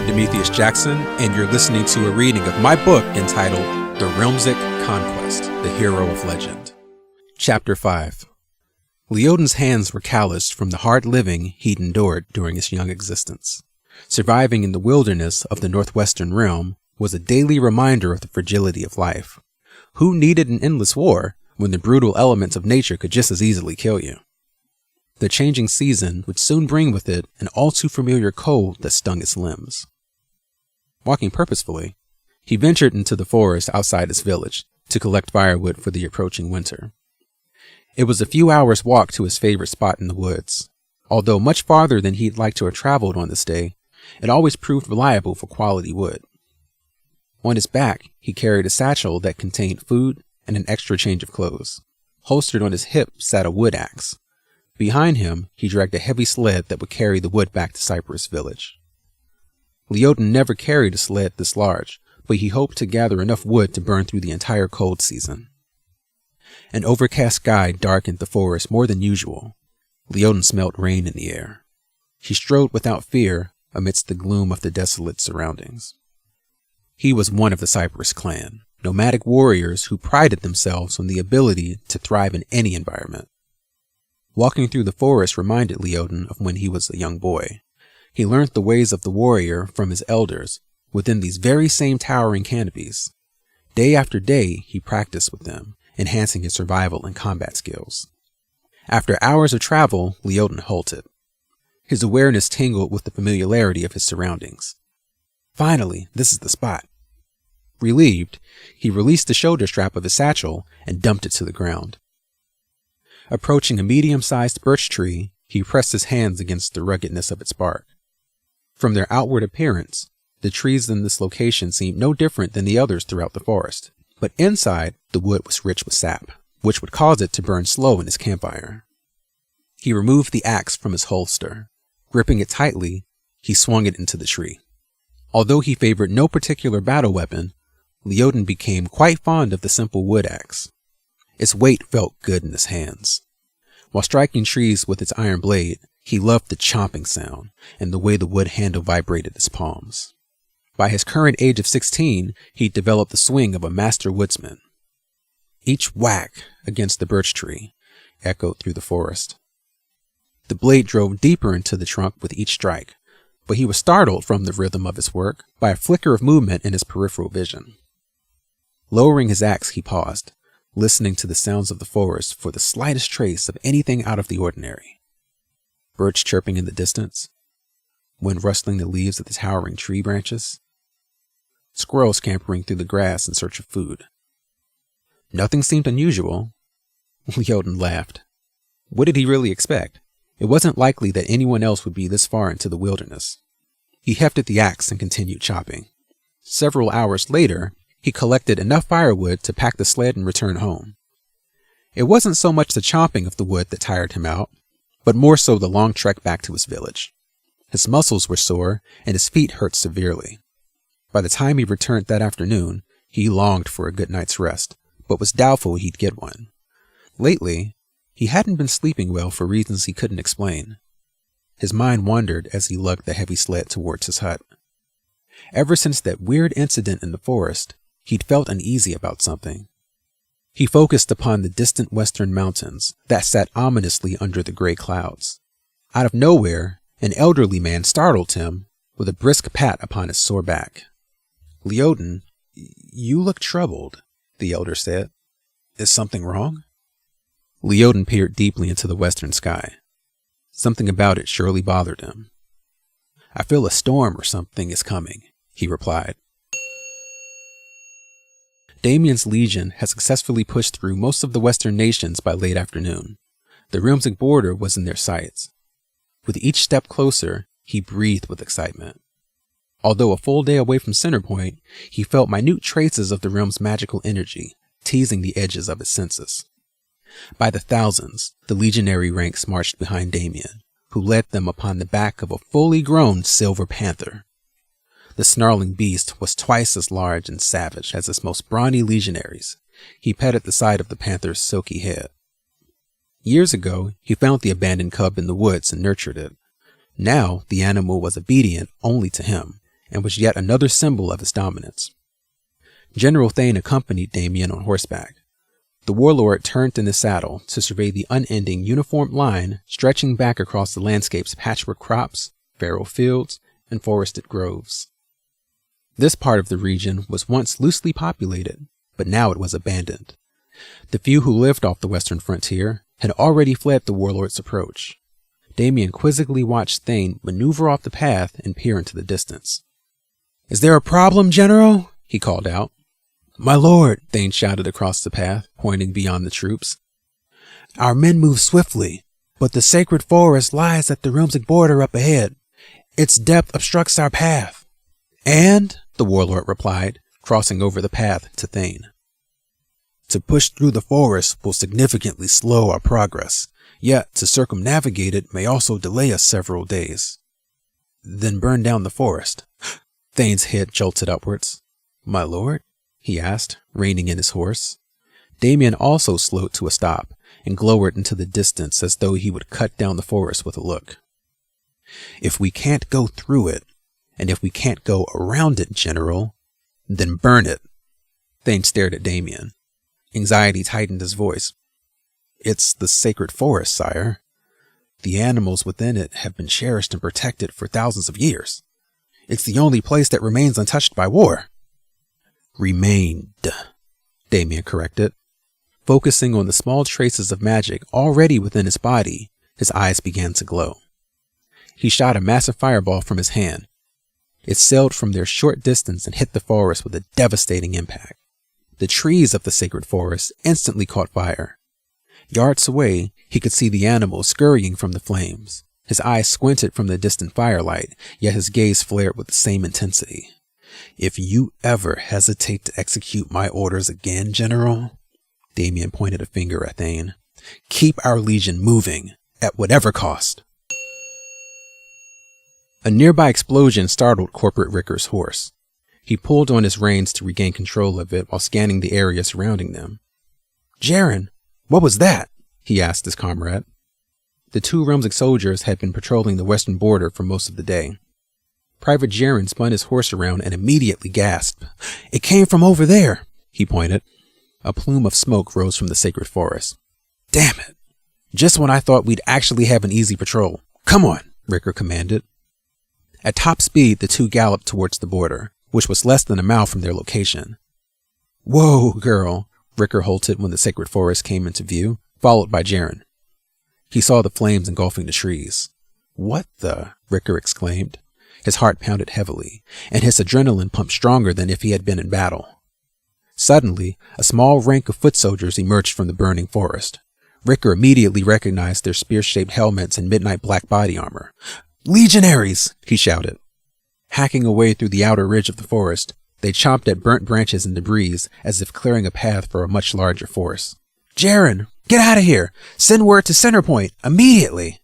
I'm Demethius Jackson, and you're listening to a reading of my book entitled The Realmsic Conquest, The Hero of Legend. Chapter 5. Leodin's hands were calloused from the hard living he'd endured during his young existence. Surviving in the wilderness of the northwestern realm was a daily reminder of the fragility of life. Who needed an endless war when the brutal elements of nature could just as easily kill you? The changing season would soon bring with it an all-too-familiar cold that stung his limbs. Walking purposefully, he ventured into the forest outside his village to collect firewood for the approaching winter. It was a few hours' walk to his favorite spot in the woods. Although much farther than he'd like to have traveled on this day, it always proved reliable for quality wood. On his back, he carried a satchel that contained food and an extra change of clothes. Holstered on his hip sat a wood axe. Behind him, he dragged a heavy sled that would carry the wood back to Cypress Village. Leodin never carried a sled this large, but he hoped to gather enough wood to burn through the entire cold season. An overcast sky darkened the forest more than usual. Leodin smelled rain in the air. He strode without fear amidst the gloom of the desolate surroundings. He was one of the Cypress clan, nomadic warriors who prided themselves on the ability to thrive in any environment. Walking through the forest reminded Leodin of when he was a young boy. He learned the ways of the warrior from his elders within these very same towering canopies. Day after day, he practiced with them, enhancing his survival and combat skills. After hours of travel, Leodin halted. His awareness tingled with the familiarity of his surroundings. Finally, this is the spot. Relieved, he released the shoulder strap of his satchel and dumped it to the ground. Approaching a medium-sized birch tree, he pressed his hands against the ruggedness of its bark. From their outward appearance, the trees in this location seemed no different than the others throughout the forest, but inside, the wood was rich with sap, which would cause it to burn slow in his campfire. He removed the axe from his holster. Gripping it tightly, he swung it into the tree. Although he favored no particular battle weapon, Leodin became quite fond of the simple wood axe. Its weight felt good in his hands. While striking trees with its iron blade, he loved the chomping sound and the way the wood handle vibrated his palms. By his current age of 16, he developed the swing of a master woodsman. Each whack against the birch tree echoed through the forest. The blade drove deeper into the trunk with each strike, but he was startled from the rhythm of his work by a flicker of movement in his peripheral vision. Lowering his axe, he paused, listening to the sounds of the forest for the slightest trace of anything out of the ordinary. Birds chirping in the distance, wind rustling the leaves of the towering tree branches, squirrels scampering through the grass in search of food. Nothing seemed unusual. Leodin laughed. What did he really expect? It wasn't likely that anyone else would be this far into the wilderness. He hefted the axe and continued chopping. Several hours later, he collected enough firewood to pack the sled and return home. It wasn't so much the chopping of the wood that tired him out, but more so the long trek back to his village. His muscles were sore and his feet hurt severely. By the time he returned that afternoon, he longed for a good night's rest, but was doubtful he'd get one. Lately, he hadn't been sleeping well for reasons he couldn't explain. His mind wandered as he lugged the heavy sled towards his hut. Ever since that weird incident in the forest, he'd felt uneasy about something. He focused upon the distant western mountains that sat ominously under the gray clouds. Out of nowhere, an elderly man startled him with a brisk pat upon his sore back. Leodin, you look troubled, the elder said. Is something wrong? Leodin peered deeply into the western sky. Something about it surely bothered him. I feel a storm or something is coming, he replied. Damien's legion had successfully pushed through most of the western nations by late afternoon. The Realmsic border was in their sights. With each step closer, he breathed with excitement. Although a full day away from Centerpoint, he felt minute traces of the realm's magical energy, teasing the edges of his senses. By the thousands, the legionary ranks marched behind Damien, who led them upon the back of a fully grown silver panther. The snarling beast was twice as large and savage as his most brawny legionaries. He petted the side of the panther's silky head. Years ago, he found the abandoned cub in the woods and nurtured it. Now, the animal was obedient only to him, and was yet another symbol of his dominance. General Thane accompanied Damien on horseback. The warlord turned in his saddle to survey the unending uniform line stretching back across the landscape's patchwork crops, farrow fields, and forested groves. This part of the region was once loosely populated, but now it was abandoned. The few who lived off the western frontier had already fled the warlord's approach. Damien quizzically watched Thane maneuver off the path and peer into the distance. "Is there a problem, General?" he called out. "My lord," Thane shouted across the path, pointing beyond the troops. "Our men move swiftly, but the sacred forest lies at the Realmsic border up ahead. Its depth obstructs our path." "And," the warlord replied, crossing over the path to Thane, "to push through the forest will significantly slow our progress, yet to circumnavigate it may also delay us several days." "Then burn down the forest." Thane's head jolted upwards. "My lord?" he asked, reining in his horse. Damien also slowed to a stop and glowered into the distance as though he would cut down the forest with a look. "If we can't go through it, and if we can't go around it, General, then burn it." Thane stared at Damien. Anxiety tightened his voice. "It's the sacred forest, sire. The animals within it have been cherished and protected for thousands of years. It's the only place that remains untouched by war." "Remained," Damien corrected. Focusing on the small traces of magic already within his body, his eyes began to glow. He shot a massive fireball from his hand. It sailed from their short distance and hit the forest with a devastating impact. The trees of the sacred forest instantly caught fire. Yards away, he could see the animals scurrying from the flames. His eyes squinted from the distant firelight, yet his gaze flared with the same intensity. "If you ever hesitate to execute my orders again, General," Damien pointed a finger at Thane, "keep our legion moving, at whatever cost." A nearby explosion startled Corporate Ricker's horse. He pulled on his reins to regain control of it while scanning the area surrounding them. "Jaren, what was that?" he asked his comrade. The two Realmsic soldiers had been patrolling the western border for most of the day. Private Jaren spun his horse around and immediately gasped. "It came from over there," he pointed. A plume of smoke rose from the sacred forest. "Damn it! Just when I thought we'd actually have an easy patrol. Come on," Ricker commanded. At top speed, the two galloped towards the border, which was less than a mile from their location. "Whoa, girl," Ricker halted when the sacred forest came into view, followed by Jaren. He saw the flames engulfing the trees. "What the?" Ricker exclaimed. His heart pounded heavily, and his adrenaline pumped stronger than if he had been in battle. Suddenly, a small rank of foot soldiers emerged from the burning forest. Ricker immediately recognized their spear-shaped helmets and midnight black body armor. "Legionaries!" he shouted. Hacking away through the outer ridge of the forest, they chomped at burnt branches and debris as if clearing a path for a much larger force. "Jaren, get out of here! Send word to Centerpoint, immediately!"